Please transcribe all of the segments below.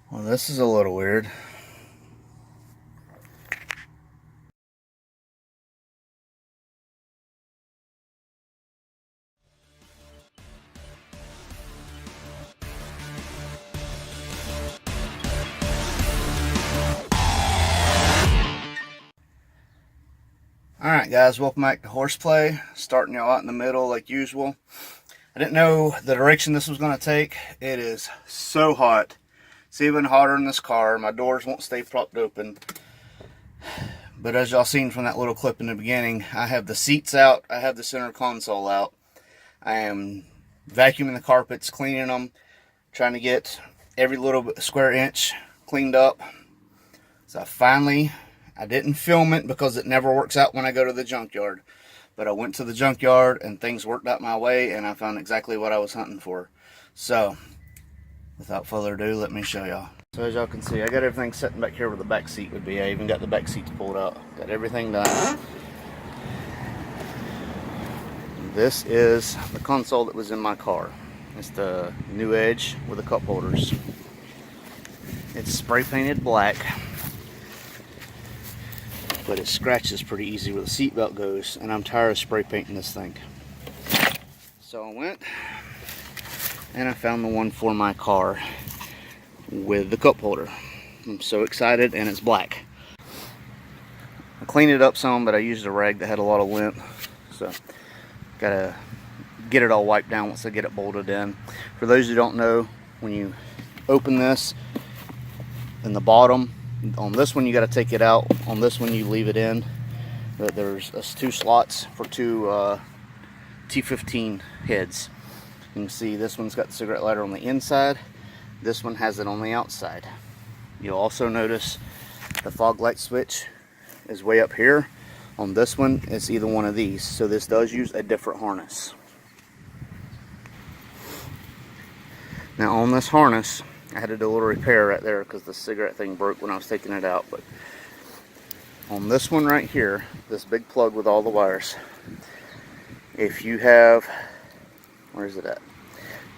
Well, this is a little weird. Alright guys, welcome back to Horseplay. Starting y'all out in the middle like usual. I didn't know the direction this was going to take. It is so hot. It's even hotter in this car. My doors won't stay propped open. But as y'all seen from that little clip in the beginning, I have the seats out. I have the center console out. I am vacuuming the carpets, cleaning them, trying to get every little square inch cleaned up. So I didn't film it because it never works out when I go to the junkyard. But I went to the junkyard and things worked out my way and I found exactly what I was hunting for. So, without further ado, let me show y'all. So as y'all can see, I got everything sitting back here where the back seat would be. I even got the back seats pulled out. Got everything done. This is the console that was in my car. It's the New Edge with the cup holders. It's spray painted black, but it scratches pretty easy where the seatbelt goes, and I'm tired of spray painting this thing. So I went and I found the one for my car with the cup holder. I'm so excited, and it's black. I cleaned it up some, but I used a rag that had a lot of lint, so gotta get it all wiped down once I get it bolted in. For those who don't know, when you open this, in the bottom, on this one you got to take it out, on this one you leave it in. But there's two slots for two T15 heads. You can see this one's got the cigarette lighter on the inside, this one has it on the outside. You'll also notice the fog light switch is way up here. On this one, it's either one of these, so this does use a different harness. Now on this harness, I had to do a little repair right there because the cigarette thing broke when I was taking it out. But on this one right here, this big plug with all the wires, if you have, where is it at?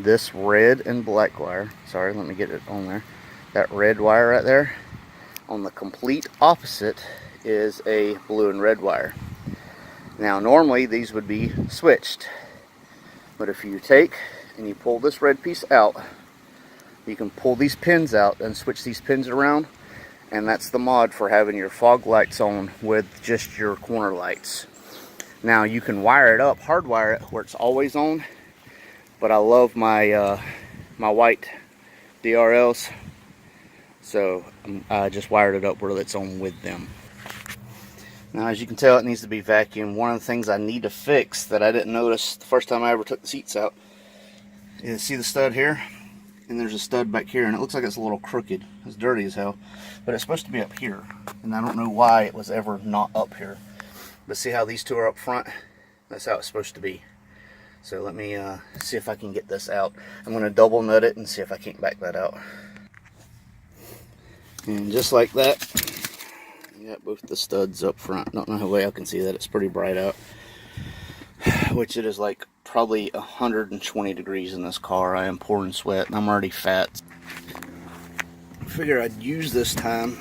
This red and black wire, sorry, let me get it on there. That red wire right there, on the complete opposite is a blue and red wire. Now normally these would be switched, but if you take and you pull this red piece out, you can pull these pins out and switch these pins around, and that's the mod for having your fog lights on with just your corner lights. Now you can wire it up, hardwire it where it's always on, but I love my my white DRLs, so I just wired it up where it's on with them. Now as you can tell, it needs to be vacuumed. One of the things I need to fix that I didn't notice the first time I ever took the seats out is, see the stud here? And there's a stud back here, and it looks like it's a little crooked. It's dirty as hell, but it's supposed to be up here, and I don't know why it was ever not up here. But see how these two are up front? That's how it's supposed to be. So let me see if I can get this out. I'm going to double nut it and see if I can't back that out. And just like that, you got both the studs up front. Don't know how well I can see that. It's pretty bright out, which it is like probably 120 degrees in this car. I am pouring sweat and I'm already fat. I figure I'd use this time.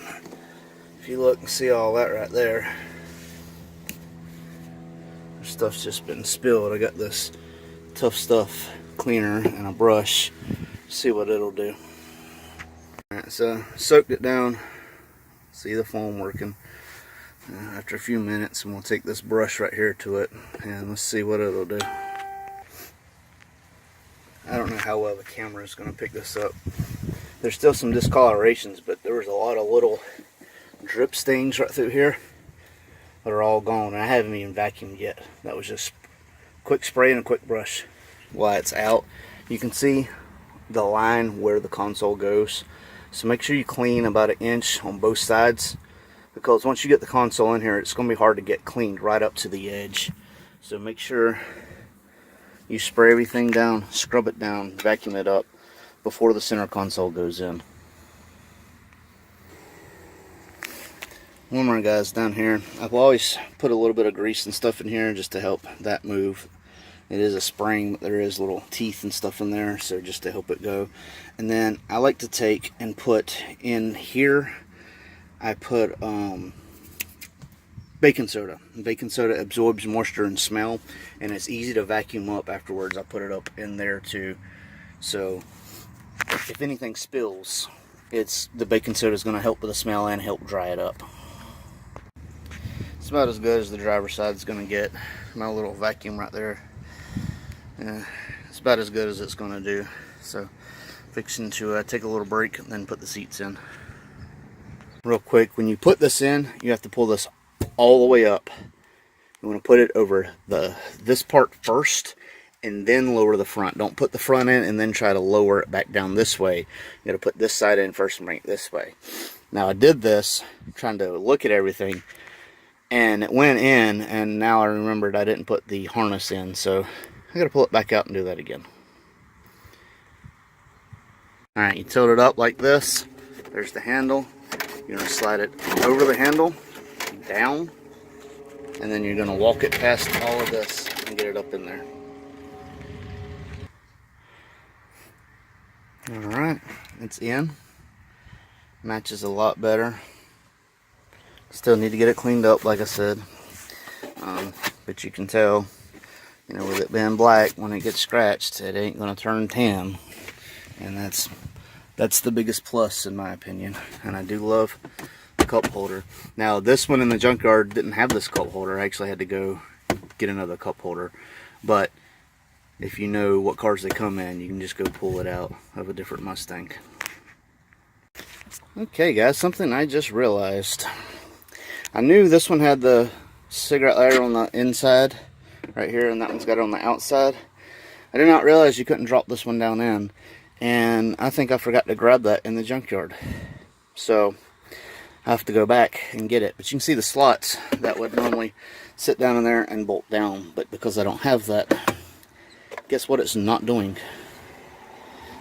If you look and see all that right there, stuff's just been spilled. I got this Tough Stuff cleaner and a brush. See what it'll do. Alright, so soaked it down. See the foam working. After a few minutes, and we'll take this brush right here to it and let's see what it'll do. I don't know how well the camera is going to pick this up. There's still some discolorations, but there was a lot of little drip stains right through here that are all gone, and I haven't even vacuumed yet. That was just quick spray and a quick brush. While it's out, you can see the line where the console goes. So make sure you clean about 1 inch on both sides, because once you get the console in here, it's going to be hard to get cleaned right up to the edge. So make sure you spray everything down, scrub it down, vacuum it up before the center console goes in. One more, guys, down here. I've always put a little bit of grease and stuff in here just to help that move. It is a spring, but there is little teeth and stuff in there, so just to help it go. And then I like to take and put in here, I put baking soda. Baking soda absorbs moisture and smell, and it's easy to vacuum up afterwards. I put it up in there too, so if anything spills, the baking soda is going to help with the smell and help dry it up. It's about as good as the driver's side is going to get. My little vacuum right there, it's about as good as it's going to do. So fixing to take a little break and then put the seats in. Real quick, when you put this in, you have to pull this all the way up. You want to put it over this part first and then lower the front. Don't put the front in and then try to lower it back down this way. You got to put this side in first and bring it this way. Now I did this trying to look at everything, and it went in, and now I remembered I didn't put the harness in, so I got to pull it back out and do that again. Alright, you tilt it up like this. There's the handle. You're going to slide it over the handle, down, and then you're going to walk it past all of this and get it up in there. Alright, it's in. Matches a lot better. Still need to get it cleaned up, like I said. But you can tell, you know, with it being black, when it gets scratched, it ain't going to turn tan. And that's the biggest plus in my opinion. And I do love the cup holder. Now this one in the junkyard didn't have this cup holder. I actually had to go get another cup holder. But if you know what cars they come in, you can just go pull it out of a different Mustang. Okay guys, something I just realized. I knew this one had the cigarette lighter on the inside right here, and that one's got it on the outside. I did not realize you couldn't drop this one down in, and I think I forgot to grab that in the junkyard. So I have to go back and get it. But you can see the slots that would normally sit down in there and bolt down, but because I don't have that, guess what it's not doing?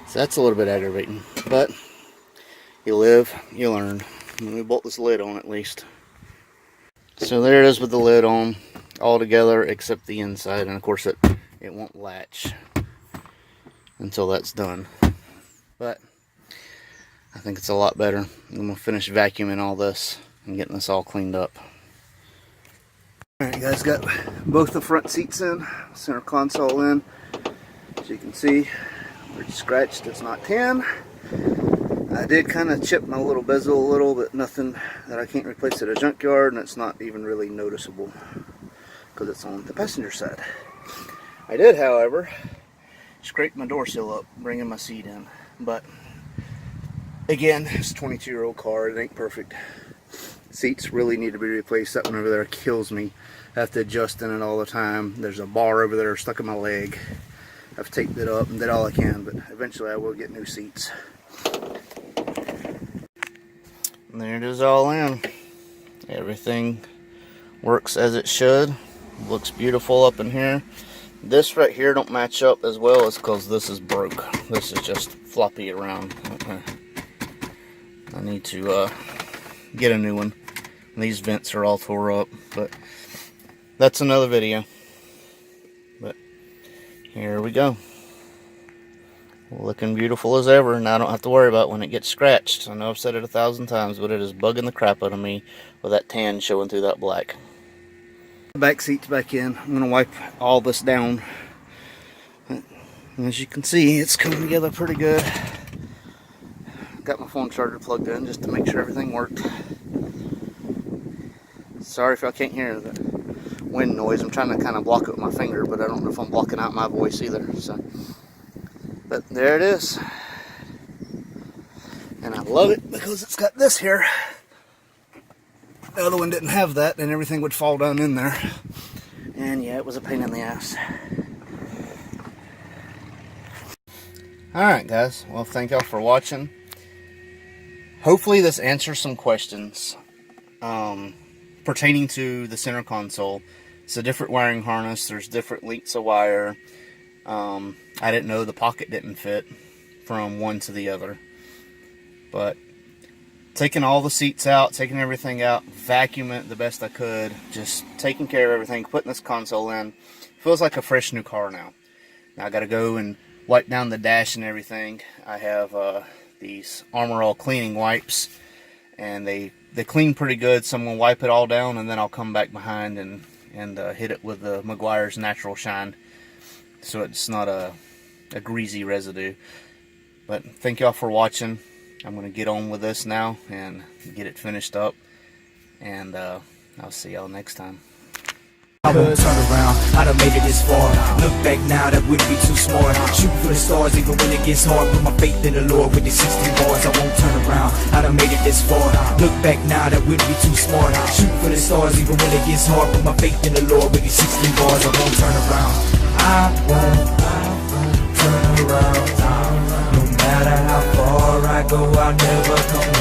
So that's a little bit aggravating, but you live, you learn. Let me bolt this lid on at least. So there it is with the lid on, all together except the inside, and of course it won't latch until that's done. But I think it's a lot better. I'm going to finish vacuuming all this and getting this all cleaned up. Alright guys, got both the front seats in, center console in. As you can see, where it's scratched, it's not tan. I did kind of chip my little bezel a little, but nothing that I can't replace at a junkyard, and it's not even really noticeable because it's on the passenger side. I did, however, scrape my door sill up, bringing my seat in. But again, it's a 22-year-old car. It ain't perfect. Seats really need to be replaced. That one over there kills me. I have to adjust in it all the time. There's a bar over there stuck in my leg. I've taped it up and did all I can, but eventually I will get new seats. And there it is all in. Everything works as it should. Looks beautiful up in here. This right here don't match up as well as because this is broke. This is just floppy around. I need to get a new one. These vents are all tore up, but that's another video. But here we go. Looking beautiful as ever. Now I don't have to worry about when it gets scratched. I know I've said it 1,000 times, but it is bugging the crap out of me with that tan showing through that black. The back seat's back in. I'm going to wipe all this down. As you can see, it's coming together pretty good. Got my phone charger plugged in just to make sure everything worked. Sorry if y'all can't hear the wind noise. I'm trying to kind of block it with my finger, but I don't know if I'm blocking out my voice either. So, but there it is. And I love it because it's got this here. The other one didn't have that, and everything would fall down in there. And yeah, it was a pain in the ass. Alright guys, well thank y'all for watching. Hopefully this answers some questions pertaining to the center console. It's a different wiring harness. There's different lengths of wire. I didn't know the pocket didn't fit from one to the other. But taking all the seats out, taking everything out, vacuuming it the best I could, just taking care of everything, putting this console in, feels like a fresh new car now. Now I got to go and wipe down the dash and everything. I have these Armor All cleaning wipes, and they clean pretty good, so I'm going to wipe it all down, and then I'll come back behind and hit it with the Meguiar's Natural Shine, so it's not a greasy residue. But thank y'all for watching. I'm going to get on with this now and get it finished up, and I'll see y'all next time. Turn around, I done made it this far. Look back now, that wouldn't be too smart. Shoot for the stars even when it gets hard. Put my faith in the Lord with the 16 bars. I won't turn around, I done made it this far. Look back now, that wouldn't be too smart. Shoot for the stars even when it gets hard. Put my faith in the Lord with the 16 bars. I won't turn around, I won't turn around. No matter how far I go, I'll never come back.